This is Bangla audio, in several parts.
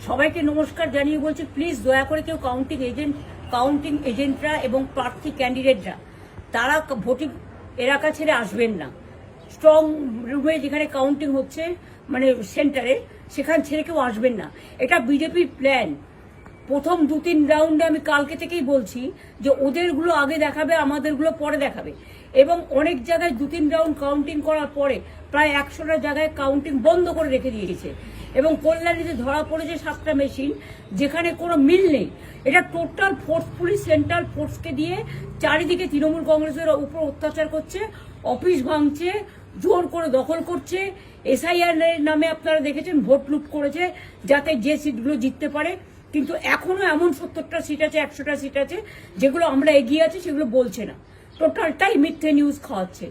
সবাইকে নমস্কার জানিয়ে বলছি, প্লিজ দয়া করে কেউ কাউন্টিং এজেন্টরা এবং প্রার্থী ক্যান্ডিডেটরা তারা ভোটিং এলাকা ছেড়ে আসবেন না। স্ট্রং রুমে যেখানে কাউন্টিং হচ্ছে, মানে সেন্টারে, সেখান ছেড়ে কেউ আসবেন না। এটা বিজেপির প্ল্যান। প্রথম 2-3 রাউন্ডে আমি কালকে থেকেই বলছি যে ওদেরগুলো আগে দেখাবে, আমাদেরগুলো পরে দেখাবে। এবং অনেক জায়গায় 2-3 রাউন্ড কাউন্টিং করার পরে প্রায় 100টা জায়গায় কাউন্টিং বন্ধ করে রেখে দিয়েছে। এবং কল্যাণীতে ধরা পড়েছে 7টা মেশিন, যেখানে কোনো মিল নেই। এটা টোটাল ফোর্সফুলি সেন্ট্রাল ফোর্সকে দিয়ে চারিদিকে তৃণমূল কংগ্রেসের উপর অত্যাচার করছে, অফিস ভাঙছে, জোর করে দখল করছে। এসআইআর এর নামে আপনারা দেখেছেন ভোট লুট করেছে যাতে যে সিটগুলো জিততে পারে। কিন্তু এখনো এমন 70টা সিট আছে, 100টা সিট আছে যেগুলো আমরা এগিয়ে আছি, সেগুলো বলছে না। টোটালটাই মিথ্যে নিউজ খাওয়াচ্ছে।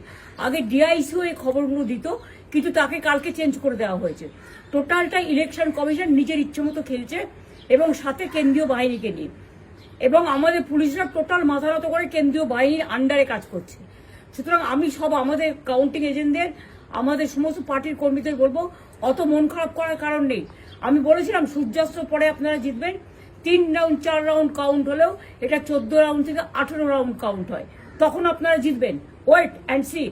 আগে ডিআইসিও এই খবরগুলো দিত, কিন্তু তাকে কালকে চেঞ্জ করে দেওয়া হয়েছে। টোটালটাই ইলেকশন কমিশন নিজের ইচ্ছে মতো খেলছে, এবং সাথে কেন্দ্রীয় বাহিনীকে নিয়ে। এবং আমাদের পুলিশরা টোটাল মাথা নত করে কেন্দ্রীয় বাহিনীর আন্ডারে কাজ করছে। সুতরাং আমি আমাদের কাউন্টিং এজেন্টদের, আমাদের সমস্ত পার্টির কর্মীদের বলবো, অত মন খারাপ করার কারণ নেই। আমি বলেছিলাম সূর্যাস্ত পরে আপনারা জিতবেন। 3 রাউন্ড 4 রাউন্ড কাউন্ট হলেও এটা 14 রাউন্ড থেকে 18 রাউন্ড কাউন্ট হয়, তখন আপনারা জিতবেন। Wait and see,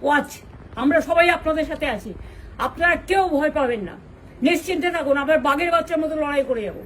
watch. আমরা সবাই আপনাদের সাথে আছি, আপনারা কেউ ভয় পাবেন না, নিশ্চিন্তে থাকুন। আবার বাঘের বাচ্চার মতো লড়াই করে যাবো।